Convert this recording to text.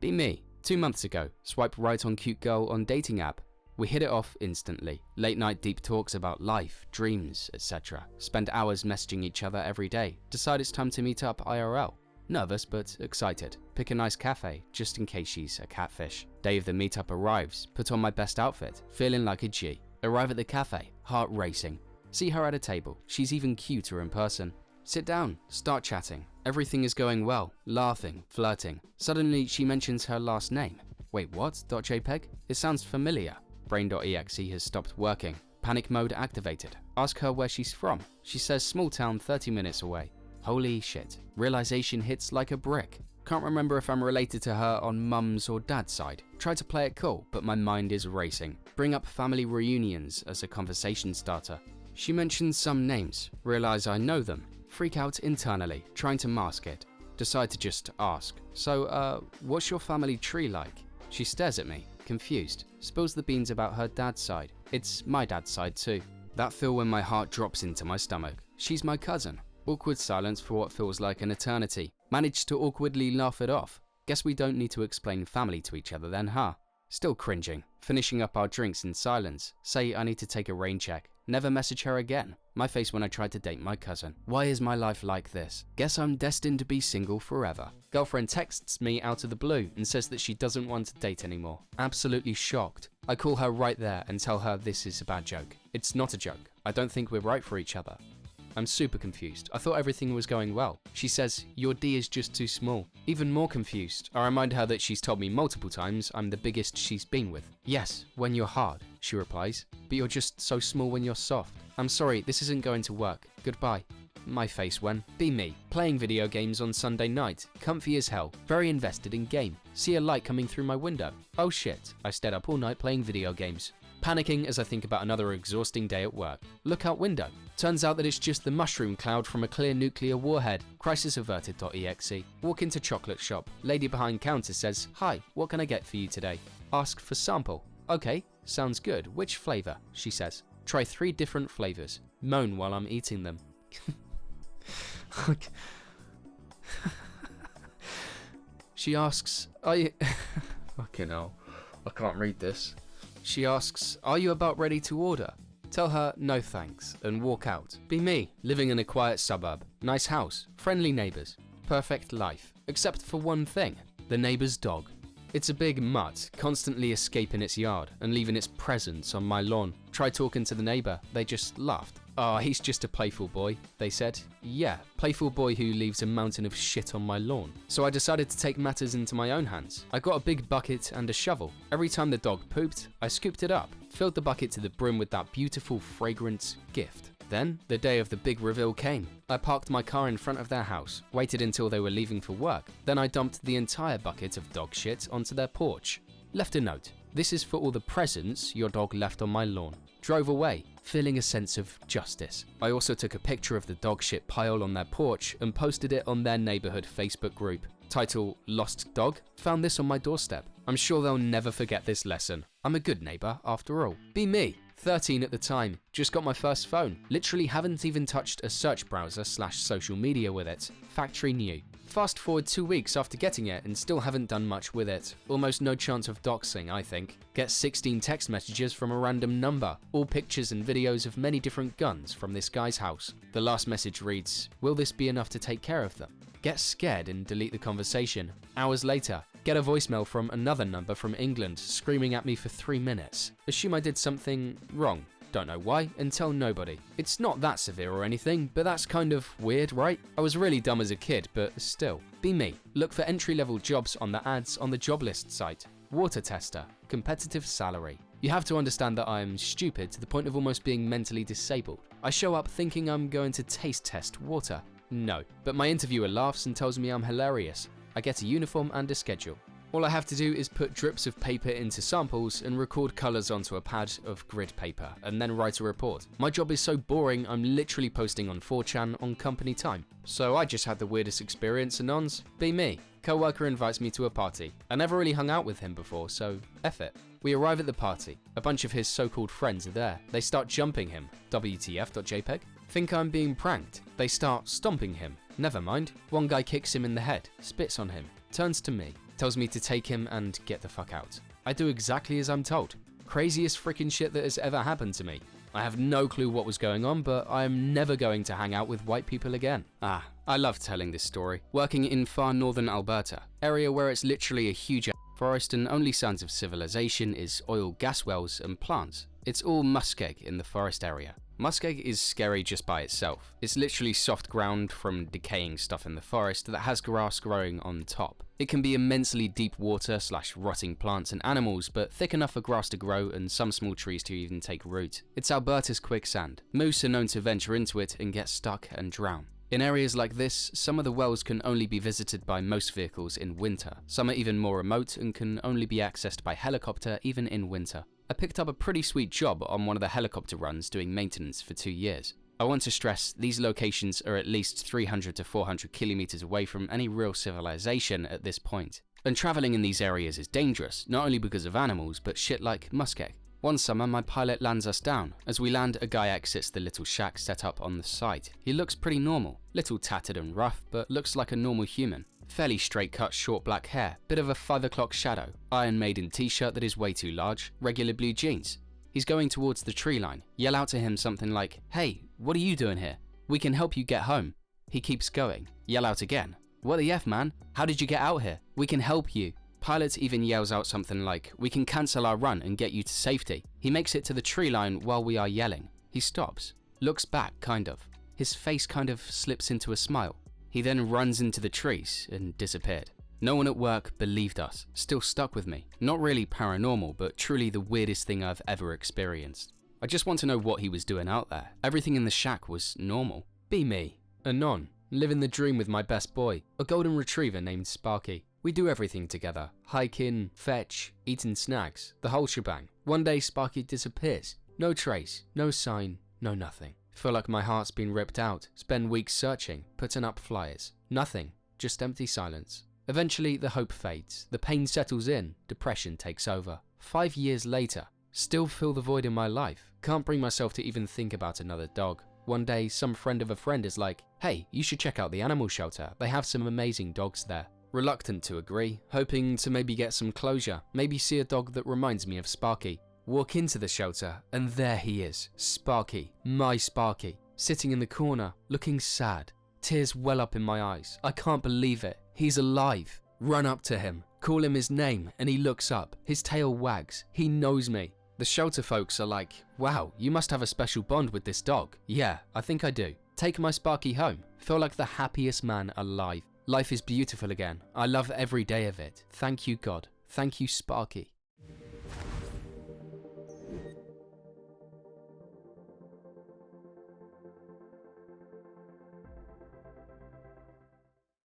Be me. 2 months ago, swipe right on cute girl on dating app. We hit it off instantly. Late night deep talks about life, dreams, etc. Spend hours messaging each other every day. Decide it's time to meet up IRL. Nervous but excited. Pick a nice cafe, just in case she's a catfish. Day of the meetup arrives. Put on my best outfit. Feeling like a G. Arrive at the cafe. Heart racing. See her at a table. She's even cuter in person. Sit down. Start chatting. Everything is going well. Laughing. Flirting. Suddenly, she mentions her last name. Wait, what? .jpeg? It sounds familiar. Brain.exe has stopped working. Panic mode activated. Ask her where she's from. She says small town 30 minutes away. Holy shit. Realization hits like a brick. Can't remember if I'm related to her on mum's or dad's side. Try to play it cool, but my mind is racing. Bring up family reunions as a conversation starter. She mentions some names. Realize I know them. Freak out internally, trying to mask it. Decide to just ask. So, what's your family tree like? She stares at me, confused. Spills the beans about her dad's side. It's my dad's side too. That feel when my heart drops into my stomach. She's my cousin. Awkward silence for what feels like an eternity. Managed to awkwardly laugh it off. Guess we don't need to explain family to each other then, huh? Still cringing. Finishing up our drinks in silence. Say I need to take a rain check. Never message her again. My face when I tried to date my cousin. Why is my life like this? Guess I'm destined to be single forever. Girlfriend texts me out of the blue and says that she doesn't want to date anymore. Absolutely shocked. I call her right there and tell her this is a bad joke. It's not a joke. I don't think we're right for each other. I'm super confused. I thought everything was going well. She says, your D is just too small. Even more confused, I remind her that she's told me multiple times I'm the biggest she's been with. Yes, when you're hard, she replies, but you're just so small when you're soft. I'm sorry, this isn't going to work. Goodbye. My face when. Be me. Playing video games on Sunday night. Comfy as hell. Very invested in game. See a light coming through my window. Oh shit. I stayed up all night playing video games. Panicking as I think about another exhausting day at work. Look out window. Turns out that it's just the mushroom cloud from a clear nuclear warhead. Crisis averted.exe. Walk into chocolate shop. Lady behind counter says, hi, what can I get for you today? Ask for sample. Okay, sounds good. Which flavor? She says. Try 3 different flavors. Moan while I'm eating them. She asks, are you... Fucking hell. I can't read this. She asks, are you about ready to order? Tell her no thanks and walk out. Be me, living in a quiet suburb. Nice house, friendly neighbors, perfect life. Except for one thing, the neighbor's dog. It's a big mutt, constantly escaping its yard and leaving its presence on my lawn. Tried talking to the neighbor, they just laughed. Oh, he's just a playful boy, they said. Yeah, playful boy who leaves a mountain of shit on my lawn. So I decided to take matters into my own hands. I got a big bucket and a shovel. Every time the dog pooped, I scooped it up, filled the bucket to the brim with that beautiful, fragrant gift. Then, the day of the big reveal came. I parked my car in front of their house, waited until they were leaving for work, then I dumped the entire bucket of dog shit onto their porch. Left a note. This is for all the presents your dog left on my lawn. Drove away, feeling a sense of justice. I also took a picture of the dog shit pile on their porch and posted it on their neighborhood Facebook group. Title, Lost Dog? Found this on my doorstep. I'm sure they'll never forget this lesson. I'm a good neighbor after all. Be me. 13 at the time, just got my first phone. Literally haven't even touched a search browser / social media with it. Factory new. Fast forward 2 weeks after getting it and still haven't done much with it. Almost no chance of doxing, I think. Get 16 text messages from a random number, all pictures and videos of many different guns from this guy's house. The last message reads, will this be enough to take care of them? Get scared and delete the conversation. Hours later, get a voicemail from another number from England screaming at me for 3 minutes. Assume I did something wrong. Don't know why, and tell nobody. It's not that severe or anything, but that's kind of weird, right? I was really dumb as a kid, but still. Be me. Look for entry-level jobs on the ads on the job list site. Water tester. Competitive salary. You have to understand that I'm stupid to the point of almost being mentally disabled. I show up thinking I'm going to taste test water. No, but my interviewer laughs and tells me I'm hilarious. I get a uniform and a schedule. All I have to do is put drips of paper into samples and record colors onto a pad of grid paper and then write a report. My job is so boring I'm literally posting on 4Chan on company time. So I just had the weirdest experience, Anons. Be me. Co-worker invites me to a party. I never really hung out with him before, so F it. We arrive at the party. A bunch of his so-called friends are there. They start jumping him. WTF.jpg. Think I'm being pranked. They start stomping him. Never mind. One guy kicks him in the head, spits on him, turns to me. tells me to take him and get the fuck out. I do exactly as I'm told. Craziest freaking shit that has ever happened to me. I have no clue what was going on, but I am never going to hang out with white people again. I love telling this story. Working in far northern Alberta, area where it's literally a huge forest and only signs of civilization is oil, gas wells and plants. It's all muskeg in the forest area. Muskeg is scary just by itself. It's literally soft ground from decaying stuff in the forest that has grass growing on top. It can be immensely deep water / rotting plants and animals, but thick enough for grass to grow and some small trees to even take root. It's Alberta's quicksand. Moose are known to venture into it and get stuck and drown. In areas like this, some of the wells can only be visited by most vehicles in winter. Some are even more remote and can only be accessed by helicopter even in winter. I picked up a pretty sweet job on one of the helicopter runs doing maintenance for 2 years. I want to stress these locations are at least 300 to 400 kilometers away from any real civilization at this point. And traveling in these areas is dangerous, not only because of animals, but shit like muskeg. One summer, my pilot lands us down. As we land, a guy exits the little shack set up on the site. He looks pretty normal, little tattered and rough, but looks like a normal human. Fairly straight cut, short black hair, bit of a 5 o'clock shadow, Iron Maiden t-shirt that is way too large, regular blue jeans. He's going towards the tree line. Yell out to him something like, "Hey, what are you doing here? We can help you get home." He keeps going. Yell out again. "What the F, man? How did you get out here? We can help you." Pilot even yells out something like, "We can cancel our run and get you to safety." He makes it to the tree line while we are yelling. He stops, looks back kind of. His face kind of slips into a smile. He then runs into the trees and disappeared. No one at work believed us, still stuck with me. Not really paranormal, but truly the weirdest thing I've ever experienced. I just want to know what he was doing out there. Everything in the shack was normal. Be me. Anon. Living the dream with my best boy, a golden retriever named Sparky. We do everything together. Hiking, fetch, eating snacks, the whole shebang. One day Sparky disappears. No trace, no sign, no nothing. Feel like my heart's been ripped out. Spend weeks searching, putting up flyers. Nothing, just empty silence. Eventually the hope fades, the pain settles in, depression takes over. 5 years later, still feel the void in my life. Can't bring myself to even think about another dog. One day some friend of a friend is like, "Hey, you should check out the animal shelter. They have some amazing dogs there." Reluctant to agree, hoping to maybe get some closure, maybe see a dog that reminds me of Sparky. Walk into the shelter and there he is, Sparky, my Sparky, sitting in the corner, looking sad. Tears well up in my eyes. I can't believe it. He's alive. Run up to him, call him his name, and he looks up. His tail wags. He knows me. The shelter folks are like, "Wow, you must have a special bond with this dog." Yeah, I think I do. Take my Sparky home. Feel like the happiest man alive. Life is beautiful again. I love every day of it. Thank you, God. Thank you, Sparky.